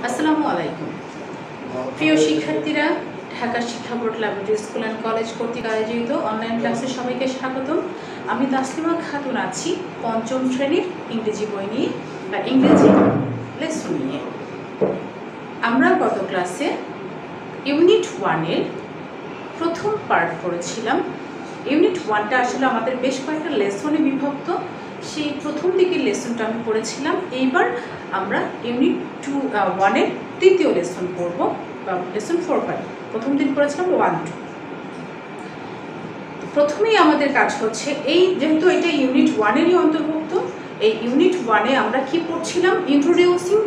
আসসালামু আলাইকুম প্রিয় শিক্ষার্থীরা, ঢাকা শিক্ষা board laboratory school and college কর্তৃক আয়োজিত অনলাইন ক্লাসে সবাইকে স্বাগতম। আমি তাসলিমা খাতুন আছি পঞ্চম শ্রেণীর ইংরেজি বই নিয়ে বা ইংরেজি লেসন নিয়ে। আমরা গত ক্লাসে ইউনিট 1-এর প্রথম পার্ট পড়েছিলাম। ইউনিট 1টা আসলে আমাদের বেশ কয়েকটা লেসনে বিভক্ত। সেই প্রথম দিকের লেসনটা আমি পড়েছিলাম। এইবার আমরা ইউনিট 1-এর তৃতীয় লেসন পড়ব বা লেসন 4 পাই। প্রথম দিন পড়েছিলাম 1-2। প্রথমেই আমাদের কাজ হচ্ছে যেহেতু এটা ইউনিট 1-এরই অন্তর্ভুক্ত, এই ইউনিট 1-এ আমরা কি পড়ছিলাম? ইন্ট্রোডিউসিং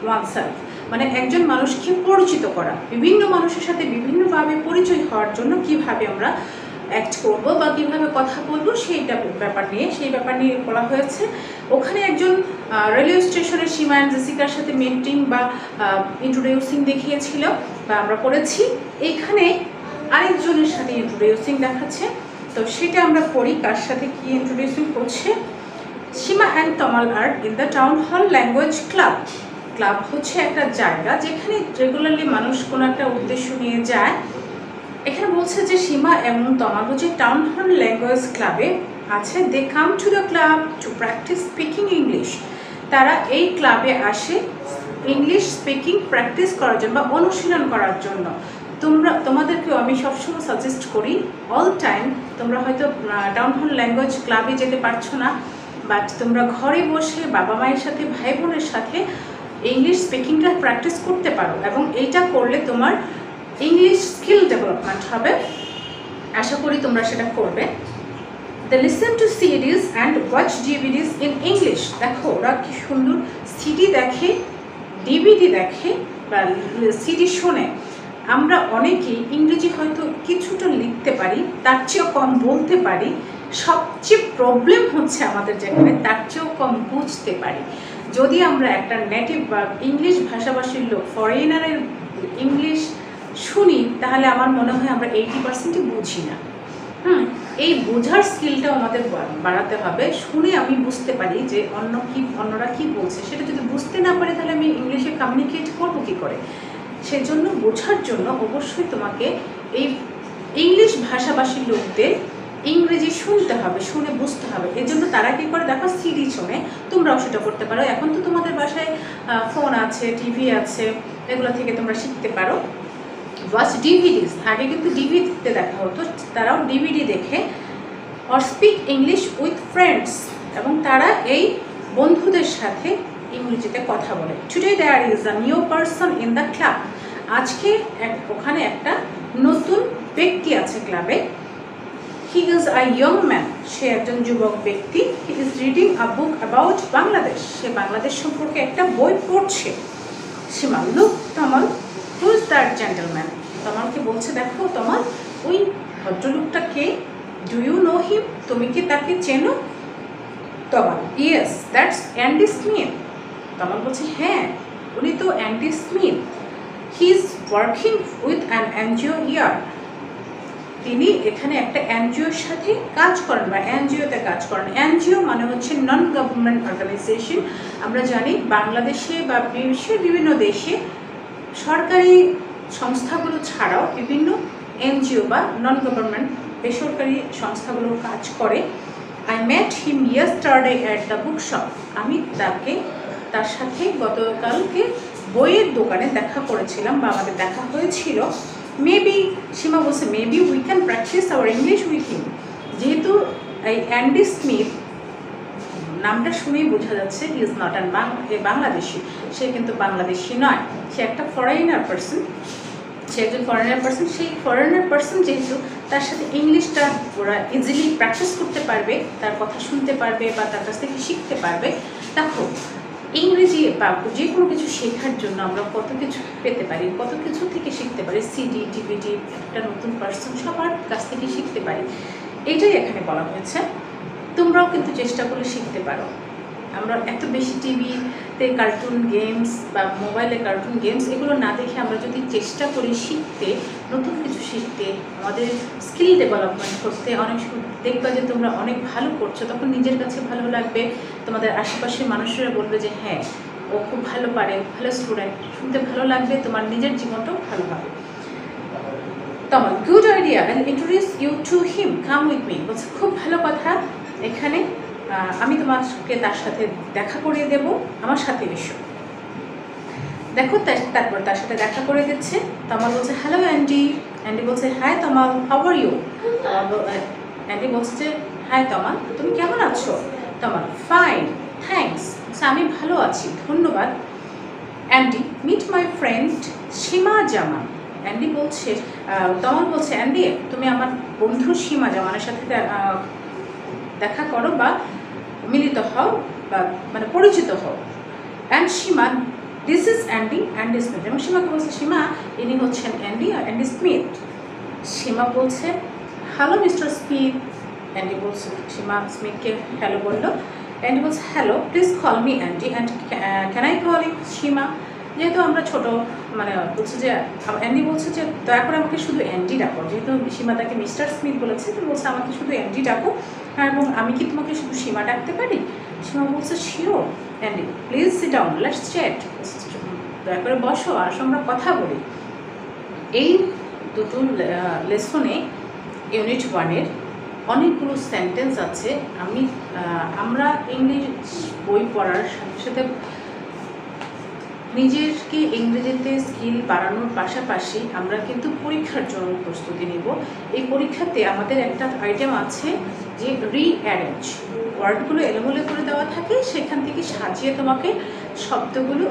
ওয়ানসেলফ, মানে একজন মানুষকে পরিচিত করা, বিভিন্ন মানুষের সাথে বিভিন্নভাবে পরিচয় হওয়ার জন্য কিভাবে আমরা অ্যাক্ট করবো বা কীভাবে কথা বলবো সেই ব্যাপার নিয়ে বলা হয়েছে। ওখানে একজন রেলওয়ে স্টেশনের সীমা অ্যান্ড জেসিকার সাথে মিটিং বা ইন্ট্রোডিউসিং দেখিয়েছিল বা আমরা পড়েছি। এইখানে আরেকজনের সাথে ইন্ট্রোডিউসিং দেখাচ্ছে, তো সেটা আমরা পড়ি। কার সাথে কি ইন্ট্রোডিউসিং করছে? Seema and Tamal are in the town hall language club. Club হচ্ছে একটা জায়গা যেখানে রেগুলারলি মানুষ কোনো একটা উদ্দেশ্য নিয়ে যায়। এখানে বলছে যে সীমা এবং তমাল হচ্ছে টাউন হল ল্যাঙ্গুয়েজ ক্লাবে আছে। They come to the club to practice speaking English. তারা এই ক্লাবে আসে ইংলিশ স্পিকিং প্র্যাকটিস করার জন্য বা অনুশীলন করার জন্য। তোমাদেরকেও আমি সবসময় সাজেস্ট করি, অল টাইম তোমরা হয়তো টাউন হল ল্যাঙ্গুয়েজ ক্লাবে যেতে পারছো না, বাট তোমরা ঘরে বসে বাবা মায়ের সাথে ভাই বোনের সাথে ইংলিশ স্পিকিংটা প্র্যাকটিস করতে পারো এবং এইটা করলে তোমার ইংলিশ স্কিল ডেভেলপমেন্ট হবে। আশা করি তোমরা সেটা করবে। They listen to CDs and watch DVDs in English. দেখো ওরা কি সুন্দর সিডি দেখে, ডিভিডি দেখে বা সিডি শোনে। আমরা অনেকেই ইংরেজি হয়তো কিছুটা লিখতে পারি, তার চেয়েও কম বলতে পারি। সবচেয়ে প্রবলেম হচ্ছে আমাদের যেখানে তার চেয়েও কম বুঝতে পারি। যদি আমরা একটা নেটিভ বা ইংলিশ ভাষাভাষীর লোক, ফরেনারের ইংলিশ শুনি, তাহলে আমার মনে হয় আমরা 80% বুঝি না। এই বোঝার স্কিলটাও আমাদের বাড়াতে হবে। শুনে আমি বুঝতে পারি যে অন্যরা কি বলছে, সেটা যদি বুঝতে না পারে তাহলে আমি ইংলিশে কমিউনিকেট করবো কী করে? সেজন্য বোঝার জন্য অবশ্যই তোমাকে এই ইংলিশ ভাষাভাষীর লোকদের ইংরেজি শুনতে হবে, শুনে বুঝতে হবে। এর জন্য তারা কী করে? দেখো সিডি শোনে, তোমরাও সেটা করতে পারো। এখন তো তোমাদের বাসায় ফোন আছে, টিভি আছে, এগুলো থেকে তোমরা শিখতে পারো। ওয়াচ ডিভিডিস, আগে কিন্তু ডিভিডিতে দেখা হতো, তারাও ডিভিডি দেখে। Or speak English with friends, এবং তারা এই বন্ধুদের সাথে ইংরেজিতে কথা বলে। Today there is a new person in the club. আজকে ওখানে একটা নতুন ব্যক্তি আছে ক্লাবে। He is a young man, সে একজন যুবক ব্যক্তি। He is reading a book about Bangladesh, সে বাংলাদেশ সম্পর্কে একটা বই পড়ছে। Seema, look Tamal, who is that gentleman. তমালকে বলছে, দেখো তমাল, ওই ভদ্রলোকটা কে? Do you know him? তুমি কি তাকে চেনো? Tamal, yes, that's Andy Smith. Tamal বলছে, হ্যাঁ, উনি তো Andy Smith. He is working with an NGO here. তিনি এখানে একটা এনজিওর সাথে কাজ করেন বা এনজিওতে কাজ করেন। এনজিও মানে হচ্ছে নন গভর্নমেন্ট অর্গানাইজেশন। আমরা জানি বাংলাদেশে বা বিশ্বের বিভিন্ন দেশে সরকারি সংস্থাগুলো ছাড়াও বিভিন্ন এনজিও বা নন গভর্নমেন্ট বেসরকারি সংস্থাগুলো কাজ করে। I met him yesterday at the book shop. আমি তার সাথে গতকালকে বইয়ের দোকানে দেখা করেছিলাম বা আমাদের দেখা হয়েছিল। মেবি, সীমা বলছে, maybe we can practice our English with him. যেহেতু এই অ্যান্ডি স্মিথ নামটা শুনেই বোঝা যাচ্ছে he is not an Bangladeshi. সে কিন্তু বাংলাদেশি নয়, সে একটা ফরেনার পার্সন। সে একজন ফরেনার পার্সন। সেই ফরেনার পার্সন যেহেতু, তার সাথে ইংলিশটা ওরা ইজিলি প্র্যাকটিস করতে পারবে, তার কথা শুনতে পারবে বা তার কাছ থেকে শিখতে পারবে। দেখো, ইংরেজি বা যে কোনো কিছু শেখার জন্য আমরা কত কিছু পেতে পারি, কত কিছু থেকে শিখতে পারি। সিডি, ডিভিডি, একটা নতুন পার্সন, সবার কাছ থেকে শিখতে পারি। এটাই এখানে বলা হয়েছে। তোমরাও কিন্তু চেষ্টা করলে শিখতে পারো। আমরা এত বেশি টিভিতে কার্টুন গেমস বা মোবাইলে কার্টুন গেমস এগুলো না দেখে আমরা যদি চেষ্টা করি শিখতে, নতুন কিছু শিখতে, আমাদের স্কিল ডেভেলপমেন্ট করতে, অনেক দেখবা যে তোমরা অনেক ভালো করছো, তখন নিজের কাছে ভালো লাগবে। তোমাদের আশেপাশের মানুষেরা বলবে যে হ্যাঁ, ও খুব ভালো পারে, ভালো স্টুডেন্ট, শুনতে ভালো লাগবে, তোমার নিজের জীবনটাও ভালো হবে। Tamal, good idea and introduce you to him, come with me. বলছে খুব ভালো কথা, এখানে আমি তোমাকে তার সাথে দেখা করিয়ে দেব, আমার সাথে এসো। দেখো তারপর তার সাথে দেখা করে দিচ্ছে। তমাল বলছে হ্যালো অ্যান্ডি। অ্যান্ডি বলছে hi Tamal, how are you. Andy বলছে হাই তমাল, তুমি কেমন আছো? তমাল ফাইন থ্যাঙ্কস, আমি ভালো আছি ধন্যবাদ। Andy meet my friend Seema Zaman. Andy বলছে তমাল বলছে অ্যান্ডি তুমি আমার বন্ধু সীমা জামানের সাথে দেখা করো বা মিলিত হও বা মানে পরিচিত হও। And Seema this is Andy, Andy Smith. এবং সীমাকে বলছে সীমা ইনি হচ্ছেন অ্যান্ডি আর অ্যান্ডি স্মিথ। সীমা বলছে হ্যালো মিস্টার স্মিথ। অ্যান্ডি বলছে সীমা স্মিথকে হ্যালো বললো। অ্যান্ডি বলছে hello please call me Andy and can I call you Seema. যেহেতু আমরা ছোটো মানে বলছে যে অ্যান্ডি বলছে যে দয়া করে আমাকে শুধু অ্যান্ডি ডাকো, যেহেতু সীমা তাকে মিস্টার স্মিথ বলেছে তো বলছে আমাকে শুধু অ্যান্ডি ডাকো, এবং আমি কি তোমাকে শুধু সীমা ডাকতে পারি? সীমা বলছে sure Andy please sit down let's chat, দয়া করে বসো আসো আমরা কথা বলি। এই দুটো লেসনে ইউনিট 1-এর অনেকগুলো সেন্টেন্স আছে। আমরা ইংলিশ বই পড়ার সাথে সাথে নিজেকে ইংরেজিতে স্কিল বাড়ানোর পাশাপাশি আমরা কিন্তু পরীক্ষার জন্য প্রস্তুতি নিব। এই পরীক্ষাতে আমাদের একটা আইটেম আছে যে রিঅ্যারেঞ্জ, ওয়ার্ডগুলো এলোমেলো করে দেওয়া থাকে, সেখান থেকে সাজিয়ে তোমাকে শব্দগুলো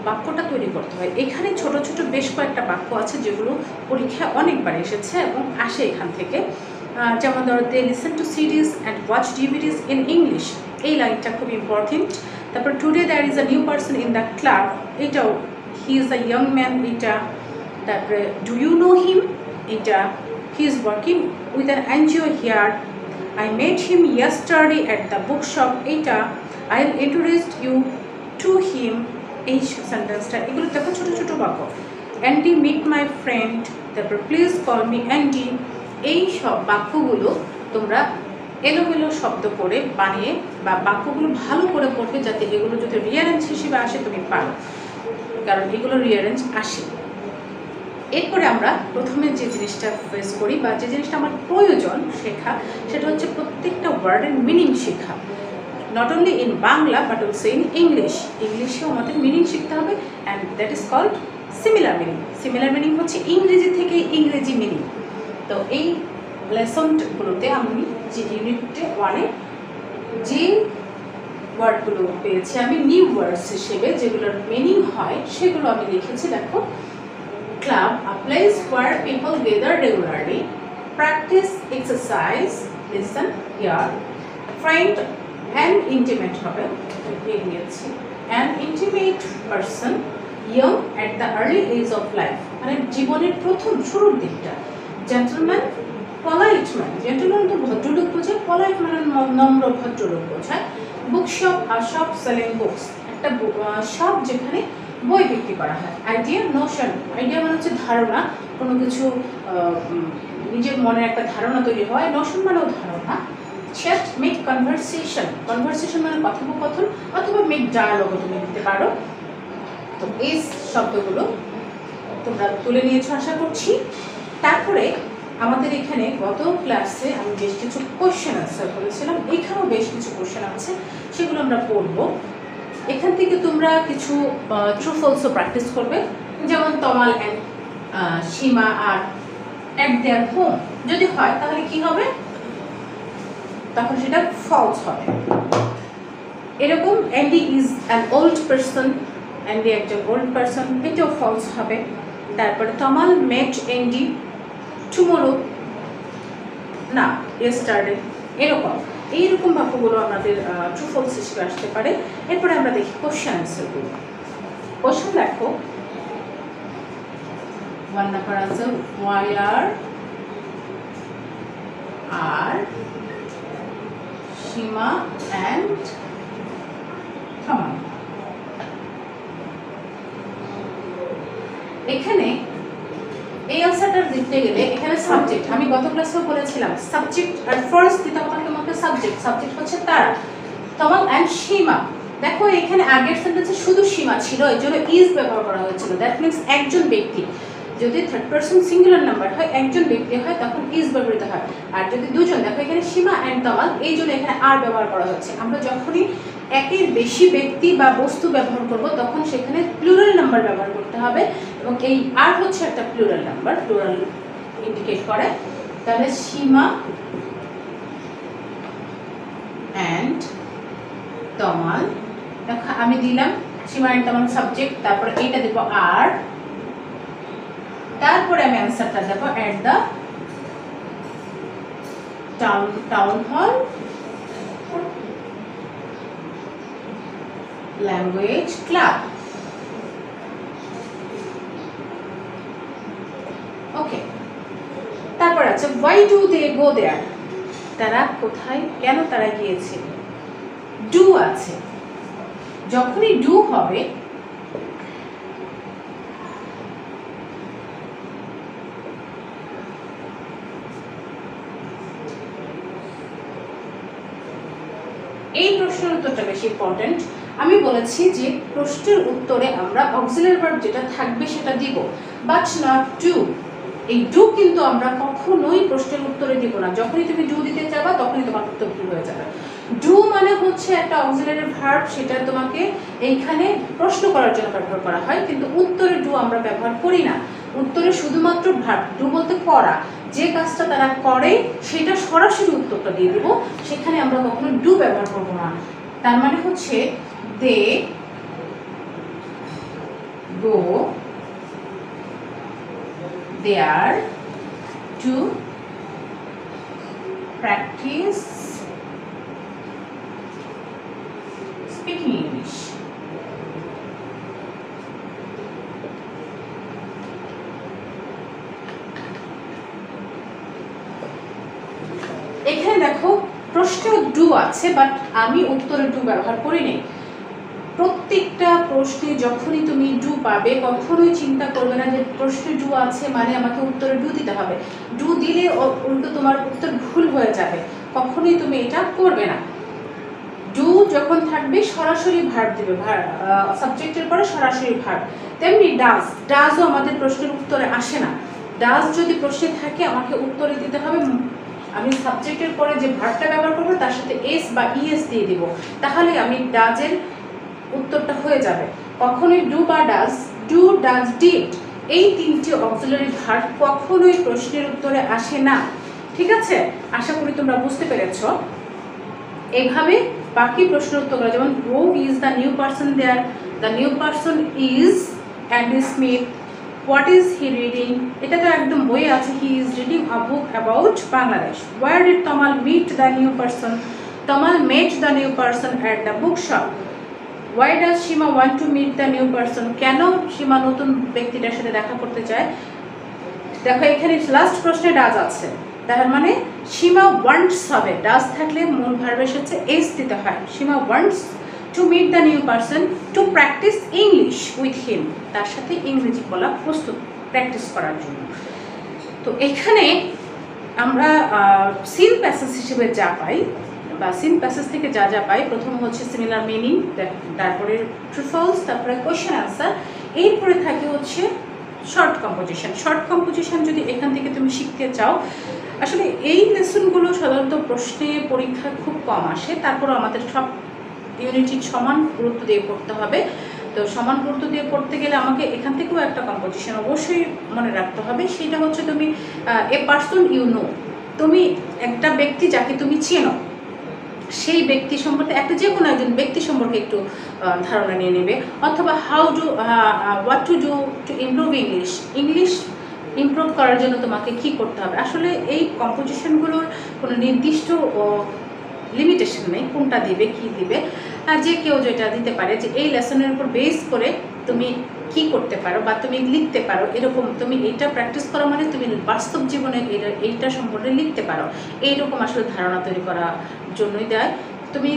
বাক্যটা তৈরি করতে হয়। এখানে ছোট ছোট বেশ কয়েকটা বাক্য আছে যেগুলো পরীক্ষায় অনেকবার এসেছে এবং আসে এখান থেকে। যেমন ধরো they listen to series and watch DVDs in English, এই লাইনটা খুব ইম্পর্টেন্ট। তারপর today there is a new person in the club, এটাও he is a young man, এটা। তারপরে ডু ইউ নো হিম, এটা he is working with an NGO here, I met him yesterday at the book shop, এইটা I will introduce you to him, এই সেন্টেন্সটা। এগুলো দেখো ছোটো ছোটো বাক্য। অ্যান্ডি মিট মাই ফ্রেন্ড, তারপর প্লিজ কল মি অ্যান্ডি, এই সব বাক্যগুলো তোমরা এলোমেলো শব্দ করে বানিয়ে বা বাক্যগুলো ভালো করে পড়বে, যাতে এগুলো যদি রিয়ারেঞ্জ হিসেবে আসে তুমি পারো, কারণ এগুলো রিয়ারেঞ্জ আসে। এরপরে আমরা প্রথমে যে জিনিসটা ফেস করি বা যে জিনিসটা আমার প্রয়োজন শেখা, সেটা হচ্ছে প্রত্যেকটা ওয়ার্ডের মিনিং শেখা। Not only in Bangla but also in English. ইংলিশেও আমাদের মিনিং শিখতে হবে, and that is called similar meaning. Similar meaning হচ্ছে ইংরেজি থেকে ইংরেজি মিনিং। তো এই লেসনগুলোতে আমি যে ইউনিটে 1-এ যে ওয়ার্ডগুলো পেয়েছি আমি নিউ ওয়ার্ডস হিসেবে, যেগুলোর মিনিং হয় সেগুলো আমি লিখেছি। দেখো, club a place where people gather regularly, practice exercise, listen here, friend and intimate হবে, নিয়েছি an intimate person, young at the early age of life, মানে জীবনের প্রথম শুরুর দিকটা। জেন্টলম্যান, পলাইট ম্যান, জেন্টলম্যান তো ভদ্রলোক বোঝায়, পলাইট মানে নম্র ভদ্রলোক বোঝায়। বুকশপ আর শপ সেলিং বুকস, একটা শপ যেখানে বই বিক্রি করা হয়। আইডিয়া, নোশন, আইডিয়া মানে হচ্ছে ধারণা, কোনো কিছু নিজের মনে একটা ধারণা তৈরি হয়। নোশন মানেও ধারণা। চ্যাট, মেক কনভারসেশন, কনভারসেশন মানে কথোপকথন, অথবা মেক ডায়ালগও তুমি দিতে পারো। তো এই শব্দগুলো তোমরা তুলে নিয়েছো আশা করছি। তারপরে আমাদের এখানে গত ক্লাসে আমি বেশ কিছু কোশ্চেন আনসার করেছিলাম, এখানেও বেশ কিছু কোশ্চেন আছে, সেগুলো আমরা পড়ব। এখান থেকে তোমরা কিছু ট্রু ফলসও প্র্যাকটিস করবে। যেমন Tamal and Seema are at their home, যদি হয় তাহলে কি হবে, তখন সেটা ফলস হবে। এরকম Andy is an old person, Andy একজন ওল্ড পারসন, এটাও ফলস হবে। তারপরে তমাল মেট অ্যান্ডি টুমোরো, না ইয়েস্টারডে, এইরকম বাক্যগুলো আমাদের ট্রু ফলস হিসেবে আসতে পারে। এরপরে আমরা দেখি কোশ্চেন অ্যান্সারগুলো। কোশ্চেন দেখো, 1 number answer, why are Seema and Tamal. এখানে এই আনসারটা দিতে গেলে এখানে সাবজেক্ট, আমি গত ক্লাসেও বলেছিলাম সাবজেক্ট আর ফার্স্ট দিতে হবে তোমাকে সাবজেক্ট। সাবজেক্ট হচ্ছে তারা, তমাল অ্যান্ড সীমা, দেখো এখানে আগের সেন্টেন্সে শুধু সীমা ছিল, এই জন্য ইজ ব্যবহার করা হয়েছিল। দ্যাট মিনস একজন ব্যক্তি, যদি থার্ড পারসন সিঙ্গুলার নাম্বার হয়, একজন ব্যক্তি হয়, তখন ইজ ব্যবহৃত হয়। আর যদি দুজন, দেখো এখানে সীমা অ্যান্ড তমাল, এই জন্য এখানে আর ব্যবহার করা হচ্ছে। আমরা যখনই একের বেশি ব্যক্তি বা বস্তু ব্যবহার করব তখন সেখানে প্লুরাল নাম্বার ব্যবহার করতে হবে, এবং এই আর হচ্ছে একটা প্লুরাল নাম্বার, প্লুরাল ইন্ডিকেট করে। তাহলে সীমা অ্যান্ড তমাল, আমি দিলাম সীমা অ্যান্ড তমাল সাবজেক্ট, তারপরে এইটা দেব আর, তারপরে আমি অ্যান্সারটা দেব at the town hall language club. Okay, তারপর আছে why do they go there, তারা কোথায়, কেন তারা গিয়েছে। ডু আছে, যখনই ডু হবে এই প্রশ্নের উত্তরটা বেশি ইম্পর্টেন্ট। আমি বলেছি যে প্রশ্নের উত্তরে আমরা অক্সিলারি ভার্ব যেটা থাকবে সেটা দিব, বাট নট টু। এই ডু কিন্তু আমরা কখনোই প্রশ্নের উত্তরে দিব না। যখনই তুমি ডু দিতে যাবা তখনই তোমার উত্তর ভুল হয়ে যাবে। ডু মানে হচ্ছে একটা অক্সিলারি ভার্ব, সেটা তোমাকে এইখানে প্রশ্ন করার জন্য ব্যবহার করা হয়, কিন্তু উত্তরে ডু আমরা ব্যবহার করি না। উত্তরে শুধুমাত্র ভার্ব, ডু বলতে করা, যে কাজটা তারা করে সেটা সরাসরি উত্তরটা দিয়ে দিব, সেখানে আমরা কখনো ডু ব্যবহার করবো না। তার মানে হচ্ছে দে গো there to practice speaking English. এখানে দেখো প্রশ্নে ডু আছে, বাট আমি উত্তরে ডু ব্যবহার করিনি। প্রত্যেকটা প্রশ্নে যখনই তুমি ডু পাবে কখনোই চিন্তা করবে না যে প্রশ্নে ডু আছে মানে আমাকে উত্তরে ডু দিতে হবে, ডু দিলে উল্টো তোমার উত্তর ভুল হয়ে যাবে, কখনোই তুমি এটা করবে না। ডু যখন থাকবে সরাসরি ভার্ব দিবে, সাবজেক্টের পরে সরাসরি ভার্ব। তেমনি ডাজ, ডাজও আমাদের প্রশ্নের উত্তরে আসে না। ডাজ যদি প্রশ্নে থাকে আমাকে উত্তরে দিতে হবে, আমি সাবজেক্টের পরে যে ভার্বটা ব্যবহার করবো তার সাথে এস বা ইএস দিয়ে দিব, তাহলে আমি ডাজের উত্তরটা হয়ে যাবে। কখনোই ডু বা ডাজ, ডু ডাজ ডিড, এই তিনটি অক্সিলারি ভার্ব কখনোই প্রশ্নের উত্তরে আসে না। ঠিক আছে, আশা করি তোমরা বুঝতে পেরেছ। এইভাবে বাকি প্রশ্নের উত্তর করা, যেমন who is the new person there, the new person is Andy Smith, what is he reading, এটা তো একদম বইয়ে আছে, he is reading a book about Bangladesh. Where did Tamal meet the new person, Tamal met the new person at the book shop. Why does Shima want to meet the new person? কেন সীমা নতুন ব্যক্তিটার সাথে দেখা করতে চায়। দেখো এখানে লাস্ট প্রশ্নে ডাজ আছে, তার মানে সীমা ওয়ান্টস হবে, ডাজ থাকলে মূল ভার্বের সাথে এস দিতে হয়। Seema wants to meet the new person to practice English with him, তার সাথে ইংরেজি বলা প্রস্তুত প্র্যাকটিস করার জন্য। তো এখানে আমরা সিন প্যাসেজ হিসেবে যা পাই বা সিন প্যাসেজ থেকে যা যা পাই, প্রথম হচ্ছে সিমিলার মিনিং, তারপরে ট্রু ফলস, তারপরে কোয়েশ্চেন আনসার, এরপরে থাকে হচ্ছে শর্ট কম্পোজিশন। শর্ট কম্পোজিশন যদি এখান থেকে তুমি শিখতে চাও, আসলে এই লেসনগুলো সাধারণত প্রশ্নে পরীক্ষায় খুব কম আসে, তারপরও আমাদের সব ইউনিটির সমান গুরুত্ব দিয়ে পড়তে হবে। তো সমান গুরুত্ব দিয়ে পড়তে গেলে আমাকে এখান থেকেও একটা কম্পোজিশন অবশ্যই মনে রাখতে হবে, সেটা হচ্ছে তুমি এ পারসন ইউ নো, তুমি একটা ব্যক্তি যাকে তুমি চেনো সেই ব্যক্তি সম্পর্কে, একটা যে কোনো একজন ব্যক্তি সম্পর্কে একটু ধারণা নিয়ে নেবে, অথবা what to do to improve English, English improve করার জন্য তোমাকে কি করতে হবে। আসলে এই কম্পোজিশনগুলোর কোনো নির্দিষ্ট লিমিটেশন নেই, কোনটা দিবে কি দিবে, যে কেউ যেটা দিতে পারে, যে এই লেসনের উপর বেস করে তুমি কি করতে পারো বা তুমি লিখতে পারো, এরকম তুমি এইটা প্র্যাকটিস করো মানে তুমি বাস্তব জীবনে এইটা সম্পর্কে লিখতে পারো, এইরকম আসলে ধারণা তৈরি করার জন্যই দেয়। তুমি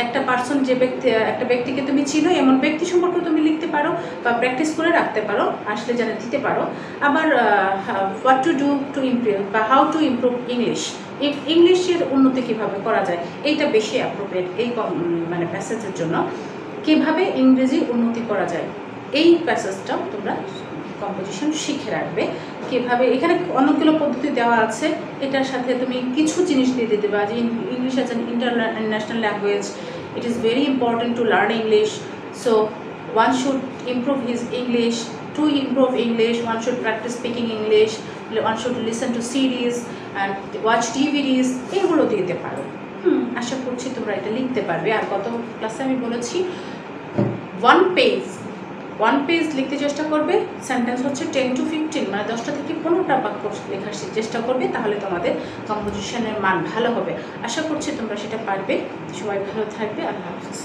একটা পার্সন, যে ব্যক্তি, একটা ব্যক্তিকে তুমি চিনো এমন ব্যক্তি সম্পর্কে তুমি লিখতে পারো বা প্র্যাকটিস করে রাখতে পারো, আসলে জানা দিতে পারো। আবার what to do to improve বা হাউ টু ইমপ্রুভ ইংলিশ, ইংলিশের উন্নতি কীভাবে করা যায়, এইটা বেশি অ্যাপ্রোপ্রিয়েট এই মানে প্যাসেজের জন্য। কীভাবে ইংরেজি উন্নতি করা যায় এই প্যাসেজটাও তোমরা কম্পোজিশন শিখে রাখবে। কীভাবে এখানে অনেকগুলো পদ্ধতি দেওয়া আছে, এটার সাথে তুমি কিছু জিনিস দিয়ে দিতে পারো যে English as an international language, it is very important to learn English, so one should improve his English. To improve English, one should practice speaking English, one should listen to series and watch DVDs, এগুলো দিতে পারো। আশা করছি তোমরা এটা লিখতে পারবে। আর গত ক্লাসে আমি বলেছি ওয়ান পেজ লিখতে চেষ্টা করবে, সেন্টেন্স হচ্ছে 10 to 15, মানে 10টা থেকে 15টা বাক্য লেখার চেষ্টা করবে, তাহলে তোমাদের কম্পোজিশনের মান ভালো হবে। আশা করছি তোমরা সেটা পারবে। সবাই ভালো থাকবে। আল্লাহ হাফিজ।